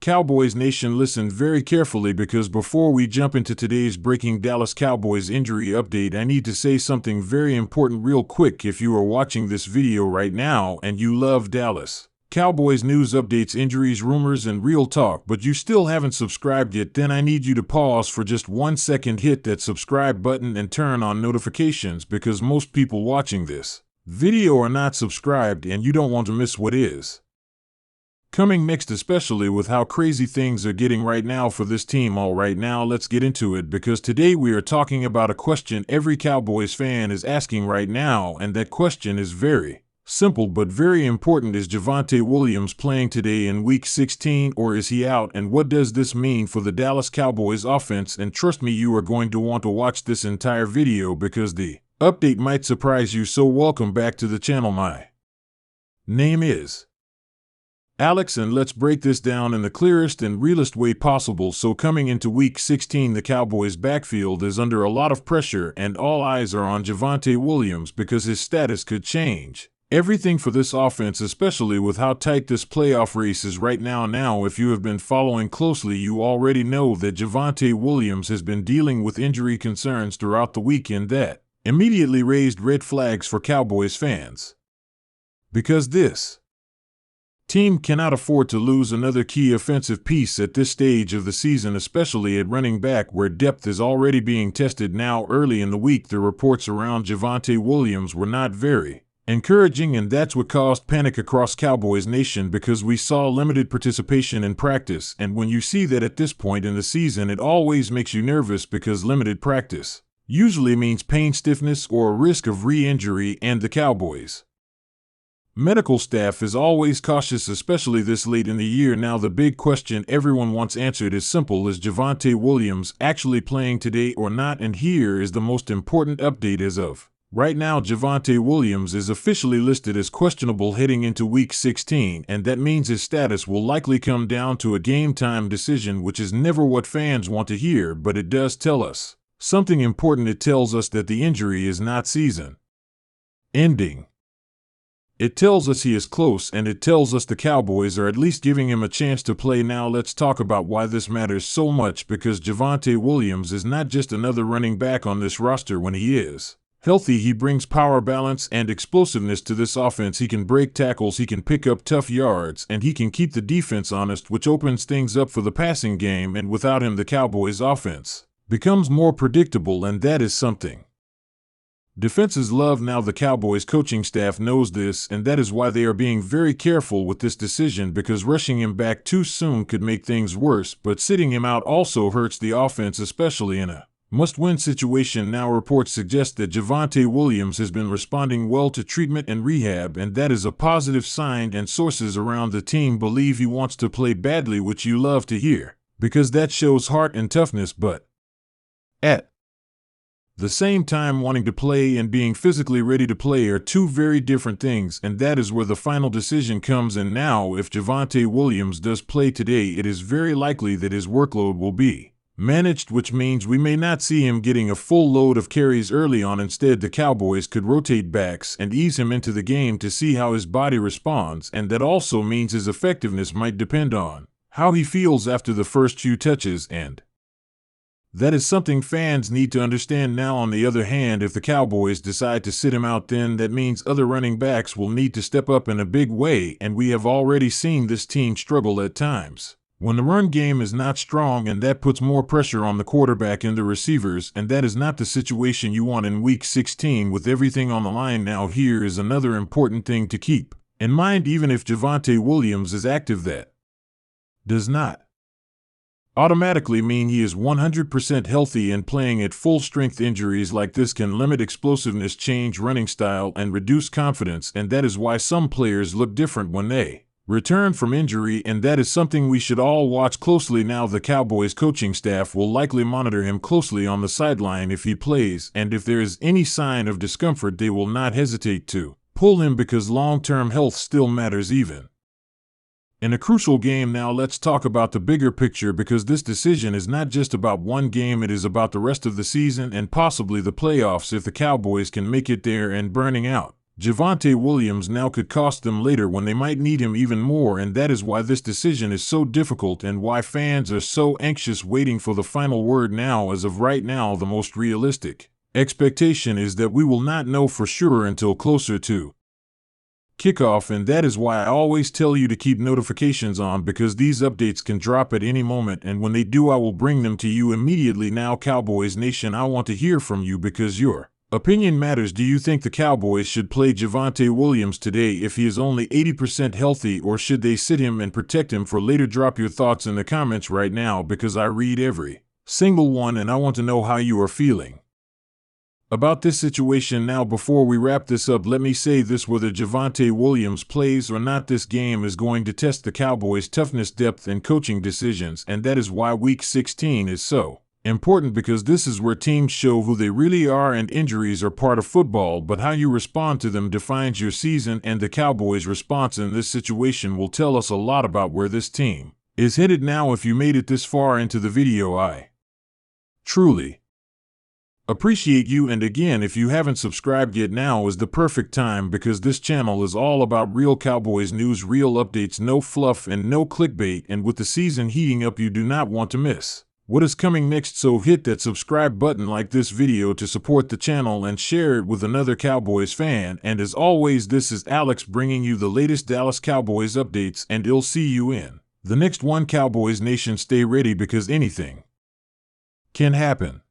Cowboys Nation, listen very carefully because before we jump into today's breaking Dallas Cowboys injury update, I need to say something very important real quick. If you are watching this video right now and you love Dallas Cowboys news updates, injuries, rumors, and real talk, but you still haven't subscribed yet, then I need you to pause for just 1 second, hit that subscribe button, and turn on notifications because most people watching this video are not subscribed and you don't want to miss what is coming next, especially with how crazy things are getting right now for this team. All right, now let's get into it because today we are talking about a question every Cowboys fan is asking right now, and that question is very simple but very important. Is Javonte Williams playing today in Week 16 or is he out? And what does this mean for the Dallas Cowboys offense? And trust me, you are going to want to watch this entire video because the update might surprise you. So welcome back to the channel. My name is Alex, and let's break this down in the clearest and realest way possible. So coming into Week 16, the Cowboys' backfield is under a lot of pressure and all eyes are on Javonte Williams because his status could change everything for this offense, especially with how tight this playoff race is right now. Now, if you have been following closely, you already know that Javonte Williams has been dealing with injury concerns throughout the weekend that immediately raised red flags for Cowboys fans because this team cannot afford to lose another key offensive piece at this stage of the season, especially at running back where depth is already being tested now. Early in the week, the reports around Javonte Williams were not very encouraging, and that's what caused panic across Cowboys Nation because we saw limited participation in practice, and when you see that at this point in the season, it always makes you nervous because limited practice usually means pain, stiffness, or a risk of re-injury, and the Cowboys medical staff is always cautious, especially this late in the year. Now, the big question everyone wants answered is simple: is Javonte Williams actually playing today or not? And here is the most important update as of right now. Javonte Williams is officially listed as questionable heading into Week 16, and that means his status will likely come down to a game-time decision, which is never what fans want to hear, but it does tell us something important. It tells us that the injury is not season-ending. It tells us he is close, and it tells us the Cowboys are at least giving him a chance to play. Now let's talk about why this matters so much, because Javonte Williams is not just another running back on this roster. When he is healthy, he brings power, balance, and explosiveness to this offense. He can break tackles, he can pick up tough yards, and he can keep the defense honest, which opens things up for the passing game. And without him, the Cowboys offense becomes more predictable, and that is something defenses love. Now, the Cowboys coaching staff knows this, and that is why they are being very careful with this decision, because rushing him back too soon could make things worse, but sitting him out also hurts the offense, especially in a must-win situation. Now, reports suggest that Javonte Williams has been responding well to treatment and rehab, and that is a positive sign, and sources around the team believe he wants to play badly, which you love to hear because that shows heart and toughness, but at the same time, wanting to play and being physically ready to play are two very different things, and that is where the final decision comes in. Now, if Javonte Williams does play today, it is very likely that his workload will be managed, which means we may not see him getting a full load of carries early on. Instead, the Cowboys could rotate backs and ease him into the game to see how his body responds, and that also means his effectiveness might depend on how he feels after the first few touches, and that is something fans need to understand. Now, on the other hand, if the Cowboys decide to sit him out, then that means other running backs will need to step up in a big way, and we have already seen this team struggle at times when the run game is not strong, and that puts more pressure on the quarterback and the receivers, and that is not the situation you want in Week 16 with everything on the line. Now, here is another important thing to keep in mind: even if Javonte Williams is active, that does not automatically mean he is 100% healthy and playing at full strength. Injuries like this can limit explosiveness, change running style, and reduce confidence, and that is why some players look different when they return from injury, and that is something we should all watch closely. Now, the Cowboys coaching staff will likely monitor him closely on the sideline if he plays, and if there is any sign of discomfort, they will not hesitate to pull him because long-term health still matters even in a crucial game. Now, let's talk about the bigger picture, because this decision is not just about one game, it is about the rest of the season and possibly the playoffs if the Cowboys can make it there. And burning out Javonte Williams now could cost them later when they might need him even more, and that is why this decision is so difficult and why fans are so anxious waiting for the final word now. As of right now, the most realistic expectation is that we will not know for sure until closer to kickoff, and that is why I always tell you to keep notifications on, because these updates can drop at any moment, and when they do I will bring them to you immediately. Now, Cowboys Nation, I want to hear from you because your opinion matters. Do you think the Cowboys should play Javonte Williams today if he is only 80% healthy, or should they sit him and protect him for later? Drop your thoughts in the comments right now because I read every single one and I want to know how you are feeling about this situation. Now, before we wrap this up, let me say this: whether Javonte Williams plays or not, this game is going to test the Cowboys' toughness, depth, and coaching decisions, and that is why Week 16 is so important, because this is where teams show who they really are, and injuries are part of football, but how you respond to them defines your season, and the Cowboys' response in this situation will tell us a lot about where this team is headed. Now, if you made it this far into the video, I truly appreciate you, and again, if you haven't subscribed yet, now is the perfect time, because this channel is all about real Cowboys news, real updates, no fluff and no clickbait, and with the season heating up, you do not want to miss what is coming next. So hit that subscribe button, like this video to support the channel, and share it with another Cowboys fan. And as always, this is Alex bringing you the latest Dallas Cowboys updates, and I'll see you in the next one. Cowboys Nation, stay ready because anything can happen.